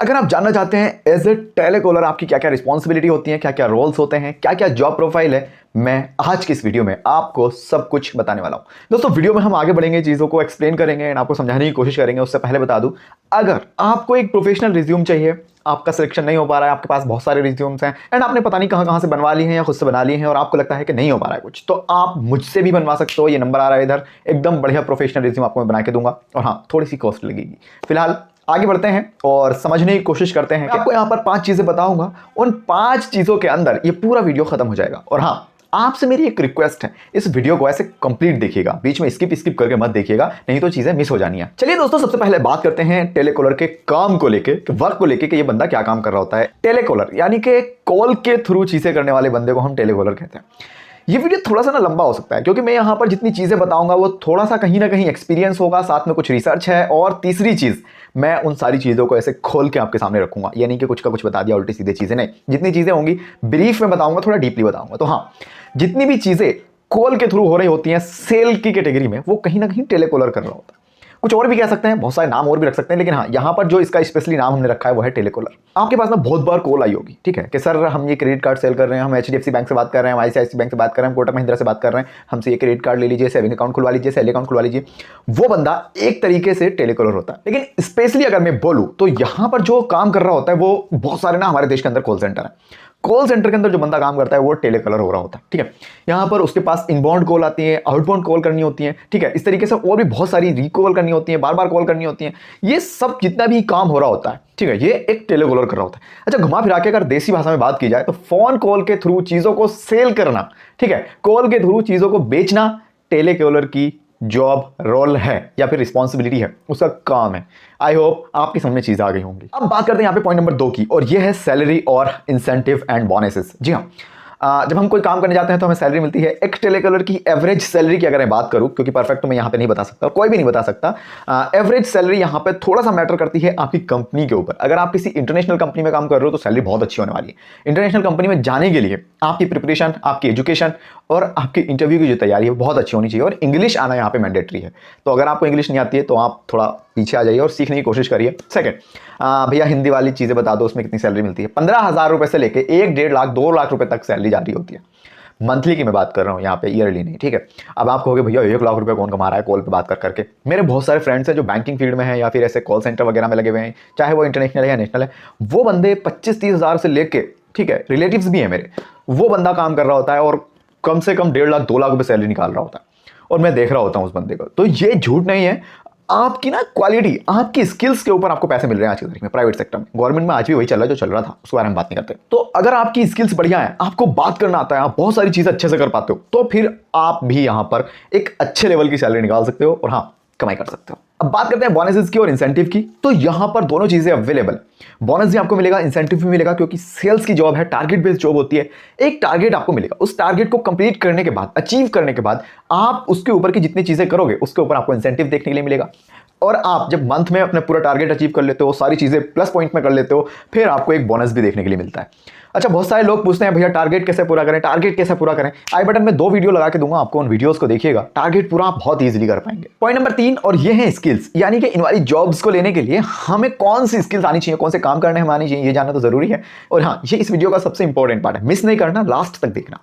अगर आप जानना चाहते हैं एज ए टेलीकॉलर आपकी क्या क्या रिस्पॉन्सिबिलिटी होती है, क्या क्या रोल्स होते हैं, क्या क्या जॉब प्रोफाइल है, मैं आज की इस वीडियो में आपको सब कुछ बताने वाला हूं। दोस्तों वीडियो में हम आगे बढ़ेंगे, चीज़ों को एक्सप्लेन करेंगे एंड आपको समझाने की कोशिश करेंगे। उससे पहले बता दूं, अगर आपको एक प्रोफेशनल रिज्यूम चाहिए, आपका सिलेक्शन नहीं हो पा रहा है, आपके पास बहुत सारे रिज्यूम्स हैं एंड आपने पता नहीं कहां से बनवा लिए हैं या खुद से बना लिए हैं और आपको लगता है कि नहीं हो पा रहा है कुछ, तो आप मुझसे भी बनवा सकते हो। ये नंबर आ रहा है इधर, एकदम बढ़िया प्रोफेशनल रिज्यूम आपको मैं बना के दूंगा। और हाँ, थोड़ी सी कॉस्ट लगेगी। फिलहाल आगे बढ़ते हैं और समझने की कोशिश करते हैं। आपको यहाँ पर 5 चीजें बताऊंगा, उन 5 चीजों के अंदर ये पूरा वीडियो खत्म हो जाएगा। और हाँ, आपसे मेरी एक रिक्वेस्ट है, इस वीडियो को ऐसे कंप्लीट देखिएगा, बीच में स्किप करके मत देखिएगा, नहीं तो चीजें मिस हो जानी है। चलिए दोस्तों, सबसे पहले बात करते हैं टेलीकॉलर के काम को लेके, वर्क को लेके कि ये बंदा क्या काम कर रहा होता है। टेलीकॉलर यानी कि कॉल के थ्रू चीजें करने वाले बंदे को हम टेलीकॉलर कहते हैं। ये वीडियो थोड़ा सा ना लंबा हो सकता है क्योंकि मैं यहाँ पर जितनी चीजें बताऊंगा वो थोड़ा सा कहीं ना कहीं एक्सपीरियंस होगा, साथ में कुछ रिसर्च है, और तीसरी चीज मैं उन सारी चीजों को ऐसे खोल के आपके सामने रखूंगा। यानी कि कुछ का कुछ बता दिया, उल्टी सीधे चीजें नहीं। जितनी चीजें होंगी ब्रीफ में बताऊंगा, थोड़ा डीपली बताऊंगा। तो हाँ, जितनी भी चीजें कॉल के थ्रू हो रही होती हैं सेल की कैटेगरी में, वो कहीं ना कहीं टेलीकॉलर कर रहा होता है। कुछ और भी कह सकते हैं, बहुत सारे नाम और भी रख सकते हैं, लेकिन हाँ, यहाँ पर जो इसका स्पेशली नाम हमने रखा है वो है टेलीकॉलर। आपके पास ना बहुत बार कॉल आई होगी, ठीक है, कि सर हम ये क्रेडिट कार्ड सेल कर रहे हैं, हम HDFC बैंक से बात कर रहे हैं, हम ICICI बैंक से बात कर रहे हैं, कोटक महिंद्रा से बात कर रहे हैं, हमसे ये क्रेडिट कार्ड ले लीजिए, सेविंग अकाउंट खुलवा लीजिए, सैलरी अकाउंट खुलवा लीजिए। वो बंदा एक तरीके से टेलीकॉलर होता है। लेकिन स्पेशली अगर मैं बोलूँ तो यहाँ पर जो काम कर रहा होता है वो बहुत सारे ना हमारे देश के अंदर कॉल सेंटर है। कॉल सेंटर के अंदर जो बंदा काम करता है वो टेलीकॉलर हो रहा होता है, ठीक है। यहाँ पर उसके पास इनबाउंड कॉल आती है, आउटबाउंड कॉल करनी होती है, ठीक है। इस तरीके से और भी बहुत सारी रिकॉल करनी होती है, बार बार कॉल करनी होती है। ये सब जितना भी काम हो रहा होता है, ठीक है, ये एक टेलीकॉलर कर रहा होता है। अच्छा, घुमा फिरा के अगर देसी भाषा में बात की जाए तो फोन कॉल के थ्रू चीजों को सेल करना, ठीक है, कॉल के थ्रू चीजों को बेचना टेलीकॉलर की जॉब रोल है या फिर रिस्पॉन्सिबिलिटी है, उसका काम है। आई होप आपकी समझ में चीजें आ गई होंगी। अब बात करते हैं यहाँ पे पॉइंट नंबर 2 की, और ये है सैलरी और इंसेंटिव एंड बोनसेस। जी हाँ, जब हम कोई काम करने जाते हैं तो हमें सैलरी मिलती है। एक टेलीकॉलर की एवरेज सैलरी की अगर मैं बात करूं, क्योंकि परफेक्ट तो मैं यहाँ पे नहीं बता सकता, कोई भी नहीं बता सकता, एवरेज सैलरी यहाँ पे थोड़ा सा मैटर करती है आपकी कंपनी के ऊपर। अगर आप किसी इंटरनेशनल कंपनी में काम कर रहे हो तो सैलरी बहुत अच्छी होने वाली है। इंटरनेशनल कंपनी में जाने के लिए आपकी प्रिपरेशन, आपकी एजुकेशन और आपकी इंटरव्यू की जो तैयारी है बहुत अच्छी होनी चाहिए, और इंग्लिश आना यहाँ पे मैंडेटरी है। तो अगर आपको इंग्लिश नहीं आती है तो आप थोड़ा पीछे आ जाइए और सीखने की कोशिश करिए। सेकंड, भैया हिंदी वाली चीजें बता दो, उसमें कितनी सैलरी मिलती है। 15,000 रुपए से लेके 1-1.5 लाख 2 लाख रुपए तक सैलरी जारी होती है। मंथली की मैं बात कर रहा हूँ यहाँ पे, ईयरली नहीं, ठीक है। अब आप कहोगे भैया 1 लाख रुपए कौन कमा रहा है कॉल पे बात कर करके। मेरे बहुत सारे फ्रेंड्स हैं जो बैंकिंग फील्ड में है या फिर ऐसे कॉल सेंटर वगैरह में लगे हुए हैं, चाहे वो इंटरनेशनल है या नेशनल है। वो बंदे 25-30 हज़ार से लेके, ठीक है, रिलेटिव्स भी हैं मेरे, वो बंदा काम कर रहा होता है और कम से कम 1.5 लाख 2 लाख रुपए सैलरी निकाल रहा होता है, और मैं देख रहा होता हूँ उस बंदे को। तो ये झूठ नहीं है, आपकी ना क्वालिटी, आपकी स्किल्स के ऊपर आपको पैसे मिल रहे हैं आज की तारीख में प्राइवेट सेक्टर में। गवर्नमेंट में आज भी वही चल रहा है जो चल रहा था, उसके बारे में बात नहीं करते। तो अगर आपकी स्किल्स बढ़िया है, आपको बात करना आता है, आप बहुत सारी चीजें अच्छे से कर पाते हो, तो फिर आप भी यहां पर एक अच्छे लेवल की सैलरी निकाल सकते हो और हाँ, कमाई कर सकते हो। अब बात करते हैं बोनसेस की और इंसेंटिव की। तो यहां पर दोनों चीजें अवेलेबल, बोनस भी आपको मिलेगा, इंसेंटिव भी मिलेगा, क्योंकि सेल्स की जॉब है, टारगेट बेस्ड जॉब होती है। एक टारगेट आपको मिलेगा, उस टारगेट को कंप्लीट करने के बाद, अचीव करने के बाद, आप उसके ऊपर की जितनी चीजें करोगे उसके ऊपर आपको इंसेंटिव देखने के लिए मिलेगा। और आप जब मंथ में अपना पूरा टारगेट अचीव कर लेते हो, सारी चीजें प्लस पॉइंट में कर लेते हो, फिर आपको एक बोनस भी देखने के लिए मिलता है। अच्छा, बहुत सारे लोग पूछते हैं भैया टारगेट कैसे पूरा करें, टारगेट कैसे पूरा करें। आई बटन में 2 वीडियो लगा के दूंगा आपको, उन वीडियोस को देखिएगा, टारगेट पूरा आप बहुत इजीली कर पाएंगे। पॉइंट नंबर 3, और ये है स्किल्स, यानी कि इन वाली जॉब्स को लेने के लिए हमें कौन सी स्किल्स आनी चाहिए, कौन से काम करने हमें आनी चाहिए, ये जानना तो जरूरी है। और हाँ, ये इस वीडियो का सबसे इंपॉर्टेंट पार्ट है, मिस नहीं करना, लास्ट तक देखना।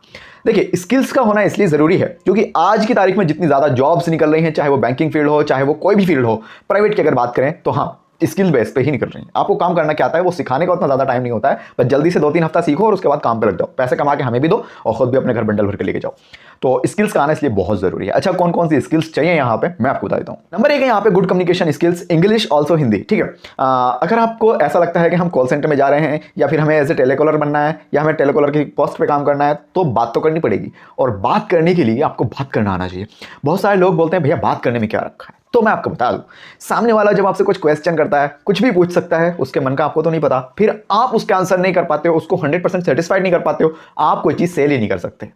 देखिए, स्किल्स का होना इसलिए जरूरी है क्योंकि आज की तारीख में जितनी ज्यादा जॉब्स निकल रही हैं, चाहे वो बैंकिंग फील्ड हो, चाहे वो कोई भी फील्ड हो, प्राइवेट की अगर बात करें तो हाँ, स्किल बेस पे ही निकल रही है। आपको काम करना क्या आता है वो सिखाने का उतना ज्यादा टाइम नहीं होता है, बस जल्दी से 2-3 हफ्ता सीखो और उसके बाद काम पे लग जाओ, पैसे कमा के हमें भी दो और खुद भी अपने घर बंडल भर के लेके जाओ। तो स्किल्स का आना इसलिए बहुत जरूरी है। अच्छा, कौन कौन सी स्किल्स चाहिए यहाँ पे मैं आपको बता देता हूँ। नंबर 1 है यहाँ पे good communication skills, English also Hindi, ठीक है। अगर आपको ऐसा लगता है कि हम कॉल सेंटर में जा रहे हैं या फिर हमें एज ए टेलीकॉलर बनना है या हमें टेलीकॉलर की पोस्ट पे काम करना है, तो बात तो करनी पड़ेगी, और बात करने के लिए आपको बात करना आना चाहिए। बहुत सारे लोग बोलते हैं भैया बात करने में क्या रखा है, तो मैं आपको बता दूं, सामने वाला जब आपसे कुछ क्वेश्चन करता है, कुछ भी पूछ सकता है, उसके मन का आपको तो नहीं पता, फिर आप उसके आंसर नहीं कर पाते हो, उसको 100% सेटिस्फाइड नहीं कर पाते हो, आप कोई चीज सेल ही नहीं कर सकते।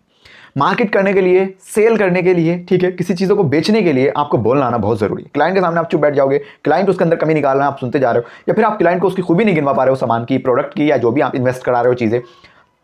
मार्केट करने के लिए, सेल करने के लिए, ठीक है, किसी चीजों को बेचने के लिए आपको बोलना आना बहुत जरूरी है। क्लाइंट के सामने आप चुप बैठ जाओगे, क्लाइंट उसके अंदर कमी निकाल रहा है, आप सुनते जा रहे हो, या फिर आप क्लाइंट को उसकी खूबी नहीं गिनवा पा रहे हो, सामान की, प्रोडक्ट की, या जो भी आप इन्वेस्ट करा रहे हो चीजें,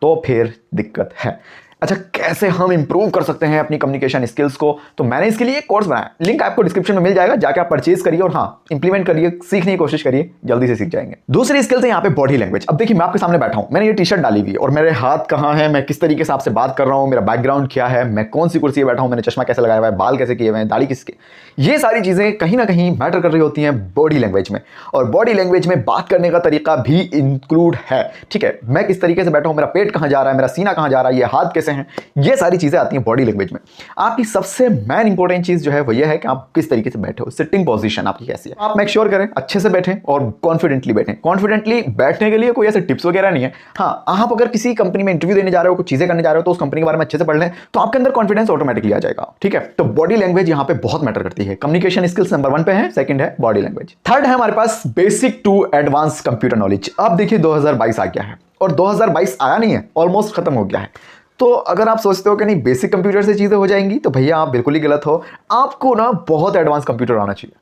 तो फिर दिक्कत है। अच्छा, कैसे हम इंप्रूव कर सकते हैं अपनी कम्युनिकेशन स्किल्स को, तो मैंने इसके लिए एक कोर्स बनाया, लिंक आपको डिस्क्रिप्शन में मिल जाएगा, जाके आप परचेज करिए और हाँ इंप्लीमेंट करिए, सीखने की कोशिश करिए, जल्दी से सीख जाएंगे। दूसरी स्किल्स है यहाँ पे बॉडी लैंग्वेज। अब देखिए मैं आपके सामने बैठा हूं, मैंने ये टी शर्ट डाली हुई है और मेरे हाथ कहाँ है, मैं किस तरीके से आपसे बात कर रहा हूं, मेरा बैकग्राउंड क्या है, मैं कौन सी कुर्सी पे बैठा हूं, मैंने चश्मा कैसे लगाया हुआ है, बाल कैसे किए हुए हैं, दाढ़ी किसके, ये सारी चीजें कहीं ना कहीं मैटर कर रही होती हैं बॉडी लैंग्वेज में। और बॉडी लैंग्वेज में बात करने का तरीका भी इंक्लूड है। ठीक है, मैं किस तरीके से बैठा हूं, मेरा पेट कहां जा रहा है, मेरा सीना कहां जा रहा है, ये हाथ कैसे हैं, ये सारी चीजें आती हैं बॉडी लैंग्वेज में। आपकी सबसे मेन इंपॉर्टेंट चीज जो है वो ये है कि आप किस तरीके से बैठे हो, सिटिंग पोजीशन आपकी कैसी है। आप मेक श्योर करें अच्छे से बैठें और कॉन्फिडेंटली बैठें। कॉन्फिडेंटली बैठने के लिए कोई ऐसे टिप्स वगैरह नहीं है। हाँ, आप अगर किसी कंपनी में इंटरव्यू देने जा रहे हो, कुछ चीजें करने जा रहे हो, तो उस कंपनी के बारे में अच्छे से पढ़ लें, तो आपके अंदर कॉन्फिडेंस ऑटोमेटिकली आ जाएगा। ठीक है, तो बॉडी लैंग्वेज यहाँ पे बहुत मैटर करती है। कम्युनिकेशन स्किल्स नंबर 1 पे है, सेकंड है बॉडी लैंग्वेज, थर्ड है हमारे पास basic to advance computer knowledge. अब देखिए 2022 आ गया है और 2022 आया नहीं है, ऑलमोस्ट खत्म हो गया है। तो अगर आप सोचते हो कि नहीं बेसिक कंप्यूटर से चीजें हो जाएंगी, तो भैया आप बिल्कुल ही गलत हो। आपको ना बहुत एडवांस कंप्यूटर आना चाहिए,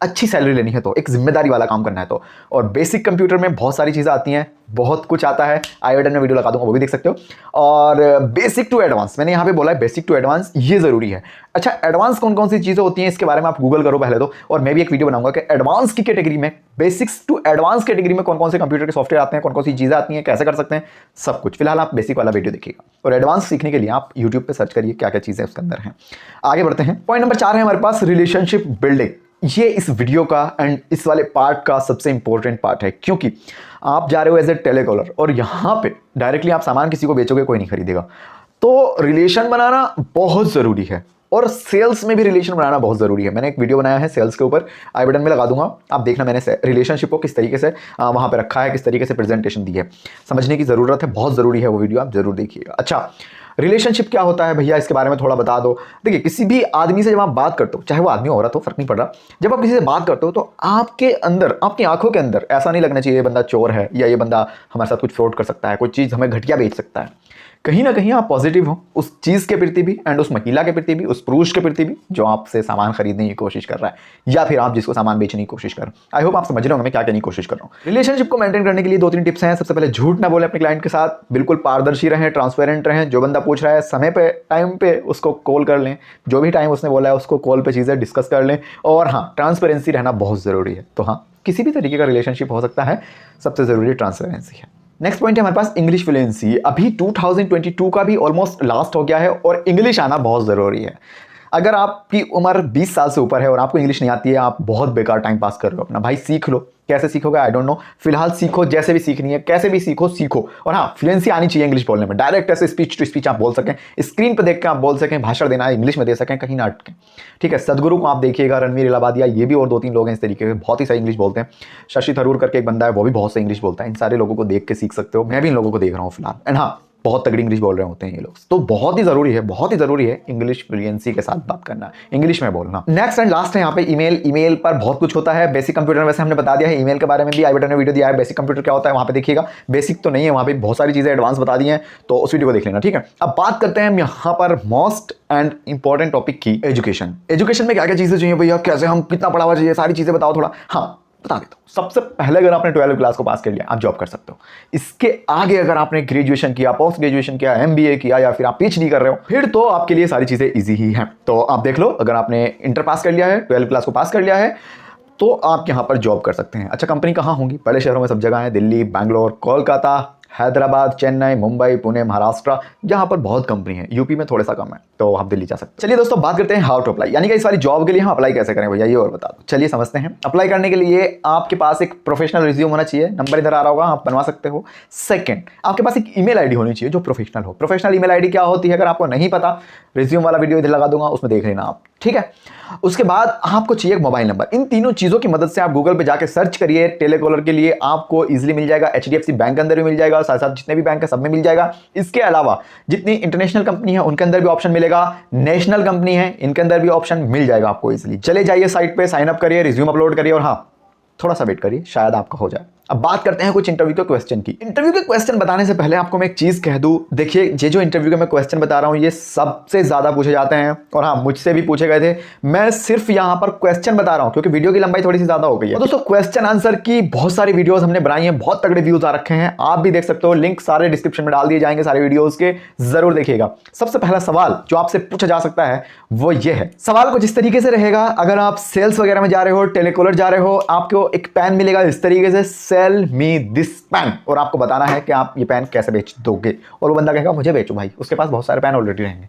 अच्छी सैलरी लेनी है तो, एक जिम्मेदारी वाला काम करना है तो। और बेसिक कंप्यूटर में बहुत सारी चीज़ें आती हैं, बहुत कुछ आता है, आई बटन में वीडियो लगा दूंगा, वो भी देख सकते हो। और बेसिक टू एडवांस मैंने यहाँ पे बोला है, बेसिक टू एडवांस ये जरूरी है। अच्छा, एडवांस कौन कौन सी चीज़ें होती हैं इसके बारे में आप गूगल करो पहले तो, और मैं भी एक वीडियो बनाऊंगा कि एडवांस की कैटेगरी में, बेसिक्स टू एडवांस कैटेगरी में कौन कौन से कंप्यूटर के सॉफ्टवेयर आते हैं, कौन कौन सी चीज़ें आती हैं, कैसे कर सकते हैं, सब कुछ। फिलहाल आप बेसिक वाला वीडियो देखिएगा और एडवांस सीखने के लिए आप यूट्यूब पर सर्च करिए क्या क्या चीज़ें उसके अंदर हैं। आगे बढ़ते हैं। पॉइंट नंबर 4 है हमारे पास रिलेशनशिप बिल्डिंग। ये इस वीडियो का एंड इस वाले पार्ट का सबसे इंपॉर्टेंट पार्ट है, क्योंकि आप जा रहे हो एज ए टेलीकॉलर और यहाँ पे डायरेक्टली आप सामान किसी को बेचोगे, कोई नहीं खरीदेगा। तो रिलेशन बनाना बहुत ज़रूरी है और सेल्स में भी रिलेशन बनाना बहुत ज़रूरी है। मैंने एक वीडियो बनाया है सेल्स के ऊपर, आई बटन में लगा दूंगा, आप देखना मैंने रिलेशनशिप को किस तरीके से वहाँ पे रखा है, किस तरीके से प्रेजेंटेशन दी है, समझने की ज़रूरत है, बहुत ज़रूरी है वो वीडियो, आप ज़रूर देखिएगा। अच्छा, रिलेशनशिप क्या होता है भैया, इसके बारे में थोड़ा बता दो। देखिए, किसी भी आदमी से जब आप बात करते हो, चाहे वो आदमी औरत हो, फर्क नहीं पड़ रहा, जब आप किसी से बात करते हो तो आपके अंदर, आपकी आंखों के अंदर ऐसा नहीं लगना चाहिए ये बंदा चोर है या ये बंदा हमारे साथ कुछ फ्रॉड कर सकता है, कोई चीज़ हमें घटिया बेच सकता है। कहीं ना कहीं आप पॉजिटिव हो उस चीज़ के प्रति भी एंड उस महिला के प्रति भी, उस पुरुष के प्रति भी जो आपसे सामान खरीदने की कोशिश कर रहा है या फिर आप जिसको सामान बेचने की कोशिश कर रहे हो। आई होप आप समझ रहे होंगे मैं क्या कहने की कोशिश कर रहा हूँ। रिलेशनशिप को मेंटेन करने के लिए 2-3 टिप्स हैं। सबसे पहले झूठ ना बोले अपने क्लाइंट के साथ, बिल्कुल पारदर्शी रहें, ट्रांसपेरेंट रहें। जो बंदा पूछ रहा है समय पे, टाइम पे उसको कॉल कर लें, जो भी टाइम उसने बोला है उसको कॉल पे चीज़ें डिस्कस कर लें। और हाँ, ट्रांसपेरेंसी रहना बहुत ज़रूरी है। तो हाँ, किसी भी तरीके का रिलेशनशिप हो सकता है, सबसे ज़रूरी ट्रांसपेरेंसी है। नेक्स्ट पॉइंट है हमारे पास इंग्लिश फ्लुएंसी। अभी 2022 का भी ऑलमोस्ट लास्ट हो गया है और इंग्लिश आना बहुत ज़रूरी है। अगर आपकी उम्र 20 साल से ऊपर है और आपको इंग्लिश नहीं आती है, आप बहुत बेकार टाइम पास कर रहे हो अपना। भाई सीख लो, कैसे सीखोगे आई डोंट नो, फिलहाल सीखो, जैसे भी सीखनी है, कैसे भी सीखो सीखो। और हाँ, फ्लुएंसी आनी चाहिए इंग्लिश बोलने में, डायरेक्ट ऐसे स्पीच टू स्पीच आप बोल सकें, स्क्रीन पर देख के आप बोल सकें, भाषण देना है इंग्लिश में दे सकें, कहीं ना अटकें। ठीक है, सदगुरु को आप देखिएगा, रणवीर इलाहाबादिया, ये भी और 2-3 लोग हैं इस तरीके के, बहुत ही सही इंग्लिश बोलते हैं। शशि थरूर करके एक बंदा है, वो भी बहुत सही इंग्लिश बोलता है। इन सारे लोगों को देख के सीख सकते हो, मैं भी इन लोगों को देख रहा हूँ फिलहाल। एंड हाँ, बहुत तगड़ी इंग्लिश बोल रहे होते हैं ये लोग। तो बहुत ही ज़रूरी है, बहुत ही ज़रूरी है इंग्लिश फ्लुएंसी के साथ बात करना, इंग्लिश में बोलना। नेक्स्ट एंड लास्ट है यहाँ पे ईमेल। ईमेल पर बहुत कुछ होता है। बेसिक कंप्यूटर वैसे हमने बता दिया है, ईमेल के बारे में भी आई बटन में वीडियो दिया है। बेसिक कंप्यूटर क्या होता है वहाँ पे देखिएगा, बेसिक तो नहीं है, वहाँ पे बहुत सारी चीज़ें एडवांस बता दी हैं, तो उस वीडियो को देख लेना। ठीक है, अब बात करते हैं हम यहाँ पर मोस्ट एंड इंपॉर्टेंट टॉपिक की, एजुकेशन। एजुकेशन में क्या क्या चीज़ें चाहिए भैया, कैसे हम, कितना पढ़ावा चाहिए, सारी चीज़ें बताओ थोड़ा। हाँ, बता देता हूँ। सबसे पहले अगर आपने 12वीं क्लास को पास कर लिया, आप जॉब कर सकते हो। इसके आगे अगर आपने ग्रेजुएशन किया, पोस्ट ग्रेजुएशन किया, एमबीए किया या फिर आप पीएचडी कर रहे हो, फिर तो आपके लिए सारी चीज़ें इजी ही हैं। तो आप देख लो, अगर आपने इंटर पास कर लिया है, 12वीं क्लास को पास कर लिया है, तो आप यहाँ पर जॉब कर सकते हैं। अच्छा, कंपनी कहाँ होंगी? बड़े शहरों में सब जगह है, दिल्ली, बैंगलोर, कोलकाता, हैदराबाद, चेन्नई, मुंबई, पुणे, महाराष्ट्र, यहाँ पर बहुत कंपनी है। यूपी में थोड़ा सा कम है, तो आप दिल्ली जा सकते हैं। चलिए दोस्तों, बात करते हैं हाउ टू अप्लाई, यानी कि इस वाली जॉब के लिए हम अप्लाई कैसे करें भैया, ये और बता दो। चलिए समझते हैं। अप्लाई करने के लिए आपके पास एक प्रोफेशनल रिज्यूम होना चाहिए, नंबर इधर आ रहा होगा, आप बनवा सकते हो। सेकंड, आपके पास एक ईमेल आईडी होनी चाहिए जो प्रोफेशनल हो। प्रोफेशनल ईमेल आईडी क्या होती है, अगर आपको नहीं पता, रिज्यूम वाला वीडियो इधर लगा दूंगा, उसमें देख लेना आप। ठीक है, उसके बाद आपको चाहिए एक मोबाइल नंबर। इन तीनों चीजों की मदद से आप गूगल पे जाके सर्च करिए टेलीकॉलर के लिए, आपको इजीली मिल जाएगा। एचडीएफसी बैंक के अंदर भी मिल जाएगा, साथ साथ जितने भी बैंक है सब में मिल जाएगा। इसके अलावा जितनी इंटरनेशनल कंपनी है उनके अंदर भी ऑप्शन मिलेगा, नेशनल कंपनी है इनके अंदर भी ऑप्शन मिल जाएगा आपको इजीली। चले जाइए साइट पे, साइन अप करिए, रिज्यूम अपलोड करिए और हाँ, थोड़ा सा वेट करिए, शायद आपका हो जाए। अब बात करते हैं कुछ इंटरव्यू के क्वेश्चन की। इंटरव्यू के क्वेश्चन बताने से पहले आपको मैं एक चीज कह दूं, देखिए ये जो इंटरव्यू के मैं क्वेश्चन बता रहा हूं ये सबसे ज्यादा पूछे जाते हैं, और हाँ मुझसे भी पूछे गए थे। मैं सिर्फ यहां पर क्वेश्चन बता रहा हूं क्योंकि वीडियो की लंबाई थोड़ी सी ज्यादा हो गई है। दोस्तों क्वेश्चन आंसर की बहुत सारी वीडियोस हमने बनाई हैं, बहुत तगड़े व्यूज आ रखे हैं, आप भी देख सकते हो, लिंक सारे डिस्क्रिप्शन में डाल दिए जाएंगे सारे वीडियोस के, जरूर देखिएगा। सबसे पहला सवाल जो आपसे पूछा जा सकता है वो ये है। सवाल कुछ इस तरीके से रहेगा, अगर आप सेल्स वगैरह में जा रहे हो, टेलीकॉलर जा रहे हो, आपको एक पेन मिलेगा इस तरीके से, सेल मी दिस पेन, और आपको बताना है कि आप ये पेन कैसे बेच दोगे, और वो बंदा कहेगा मुझे बेचो भाई, उसके पास बहुत सारे पेन ऑलरेडी रहेंगे।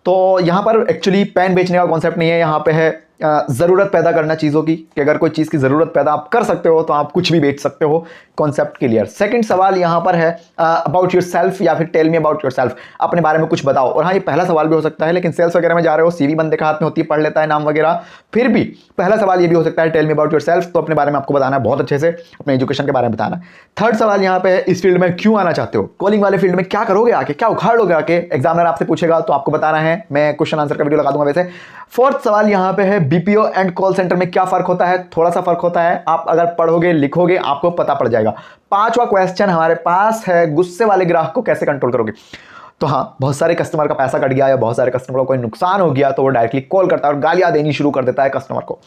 तो यहां पर एक्चुअली पेन बेचने का कॉन्सेप्ट नहीं है, यहां पे है ज़रूरत पैदा करना चीज़ों की, कि अगर कोई चीज़ की ज़रूरत पैदा आप कर सकते हो तो आप कुछ भी बेच सकते हो। Concept clear. सेकंड सवाल यहां पर है अबाउट योर सेल्फ, या फिर tell me about yourself, अपने बारे में कुछ बताओ। और हाँ ये पहला सवाल भी हो सकता है, लेकिन सेल्स वगैरह में जा रहे हो, सीवी बंदे के हाथ में होती है, पढ़ लेता है नाम वगैरह, फिर भी पहला सवाल ये भी हो सकता है tell me about yourself, तो अपने बारे में आपको बताना है बहुत अच्छे से, अपने एजुकेशन के बारे में बताना। थर्ड सवाल यहाँ पे इस फील्ड में क्यों आना चाहते हो, कॉलिंग वाले फील्ड में क्या करोगे आके, क्या उखाड़ लोगे आके, एग्जामिनर आपसे पूछेगा तो आपको बताना है, मैं क्वेश्चन आंसर का वीडियो लगा दूंगा वैसे। फोर्थ सवाल यहाँ पे है बीपीओ एंड कॉल सेंटर में क्या फर्क होता है, थोड़ा सा फर्क होता है, आप अगर पढ़ोगे लिखोगे आपको पता पड़ जाएगा। पांचवा क्वेश्चन हमारे पास है गुस्से वाले ग्राहक को कैसे कंट्रोल करोगे। तो हाँ बहुत सारे कस्टमर का पैसा कट गया या बहुत सारे कस्टमर को कोई नुकसान हो गया तो वो डायरेक्टली कॉल करता है और गालियां देनी शुरू कर देता है कस्टमर को,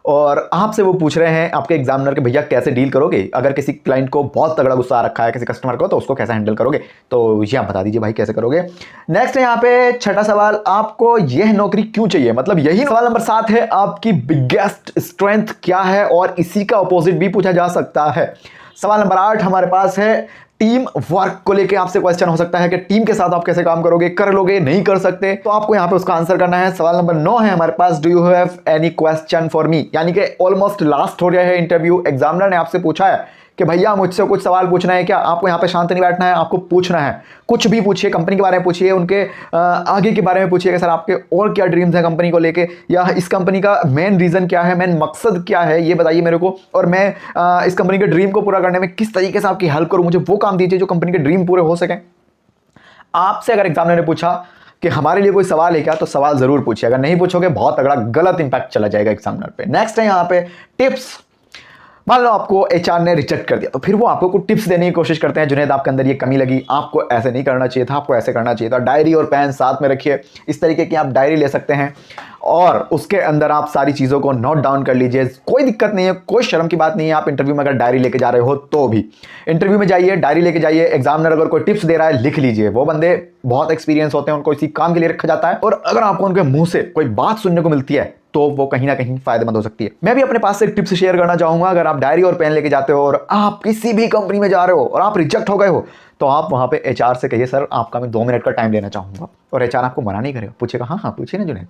और आपसे वो पूछ रहे हैं आपके एग्जामिनर के भैया कैसे डील करोगे, अगर किसी क्लाइंट को बहुत तगड़ा गुस्सा आ रखा है किसी कस्टमर को तो उसको कैसे हैंडल करोगे, तो ये आप बता दीजिए भाई कैसे करोगे। नेक्स्ट है यहाँ पे छठा सवाल, आपको यह नौकरी क्यों चाहिए, मतलब यही सवाल नंबर 7 है, आपकी बिगेस्ट स्ट्रेंथ क्या है, और इसी का अपोजिट भी पूछा जा सकता है। सवाल नंबर 8 हमारे पास है टीम वर्क को लेके आपसे क्वेश्चन हो सकता है कि टीम के साथ आप कैसे काम करोगे, कर लोगे नहीं कर सकते, तो आपको यहां पे उसका आंसर करना है। सवाल नंबर 9 है हमारे पास, do you have any question for me, यानी कि ऑलमोस्ट लास्ट हो गया है इंटरव्यू, एग्जामिनर ने आपसे पूछा है कि भैया मुझसे कुछ सवाल पूछना है क्या, आपको यहाँ पे शांत नहीं बैठना है, आपको पूछना है, कुछ भी पूछिए, कंपनी के बारे में पूछिए, उनके आगे के बारे में पूछिए कि सर आपके और क्या ड्रीम्स हैं कंपनी को लेके, या इस कंपनी का मेन रीज़न क्या है, मेन मकसद क्या है, ये बताइए मेरे को, और मैं इस कंपनी के ड्रीम को पूरा करने में किस तरीके से आपकी हेल्प करूँ, मुझे वो काम दीजिए जो कंपनी के ड्रीम पूरे हो सकें। आपसे अगर एग्जामिनर ने पूछा कि हमारे लिए कोई सवाल है क्या, तो सवाल जरूर पूछिए, अगर नहीं पूछोगे बहुत तगड़ा गलत इंपैक्ट चला जाएगा एग्जामिनर पे। नेक्स्ट है यहाँ पे टिप्स, मान लो आपको एचआर ने रिजेक्ट कर दिया तो फिर वो आपको कुछ टिप्स देने की कोशिश करते हैं, जुनैद आपके अंदर ये कमी लगी, आपको ऐसे नहीं करना चाहिए था, आपको ऐसे करना चाहिए था, डायरी और पेन साथ में रखिए, इस तरीके की आप डायरी ले सकते हैं और उसके अंदर आप सारी चीज़ों को नोट डाउन कर लीजिए, कोई दिक्कत नहीं है, कोई शर्म की बात नहीं है। आप इंटरव्यू में अगर डायरी लेके जा रहे हो तो भी इंटरव्यू में जाइए, डायरी लेके जाइए, एग्जामिनर अगर कोई टिप्स दे रहा है लिख लीजिए, वो बंदे बहुत एक्सपीरियंस होते हैं, उनको इसी काम के लिए रखा जाता है, और अगर आपको उनके मुंह से कोई बात सुनने को मिलती है तो वो कहीं ना कहीं फायदेमंद हो सकती है। मैं भी अपने पास से एक टिप्स शेयर करना चाहूंगा, अगर आप डायरी और पेन लेके जाते हो और आप किसी भी कंपनी में जा रहे हो और आप रिजेक्ट हो गए हो तो आप वहां पे एचआर से कहिए सर आपका मैं 2 मिनट का टाइम लेना चाहूंगा, और एचआर आपको मना नहीं करेगा, पूछेगा हाँ हाँ पूछिए ना जुनैद,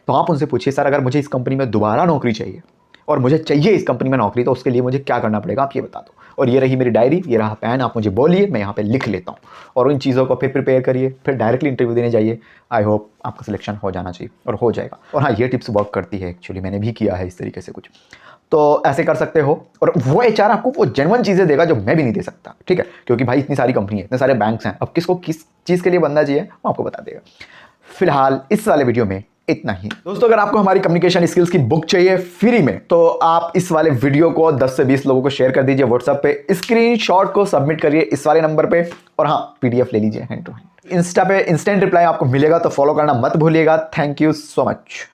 तो आप उनसे पूछिए सर अगर मुझे इस कंपनी में दोबारा नौकरी चाहिए और मुझे चाहिए इस कंपनी में नौकरी, तो उसके लिए मुझे क्या करना पड़ेगा आप ये बता दो, और ये रही मेरी डायरी, ये रहा पेन, आप मुझे बोलिए मैं यहाँ पे लिख लेता हूँ, और इन चीज़ों को फिर प्रिपेयर करिए, फिर डायरेक्टली इंटरव्यू देने जाइए। आई होप आपका सिलेक्शन हो जाना चाहिए और हो जाएगा। और हाँ ये टिप्स वर्क करती है, एक्चुअली मैंने भी किया है इस तरीके से कुछ, तो ऐसे कर सकते हो, और वो एचआर आपको वो जेन्युइन चीज़ें देगा जो मैं भी नहीं दे सकता, ठीक है, क्योंकि भाई इतनी सारी कंपनी है, इतने सारे बैंक्स हैं, अब किसको किस चीज़ के लिए बंदा चाहिए वो आपको बता देगा। फिलहाल इस वाले वीडियो में इतना ही। दोस्तों अगर आपको हमारी कम्युनिकेशन स्किल्स की बुक चाहिए फ्री में तो आप इस वाले वीडियो को 10 से 20 लोगों को शेयर कर दीजिए व्हाट्सएप पे, स्क्रीनशॉट को सबमिट करिए इस वाले नंबर पे, और हाँ पीडीएफ ले लीजिए हैंड टू हैंड। इंस्टा पे इंस्टेंट रिप्लाई आपको मिलेगा तो फॉलो करना मत भूलिएगा। Thank you so much.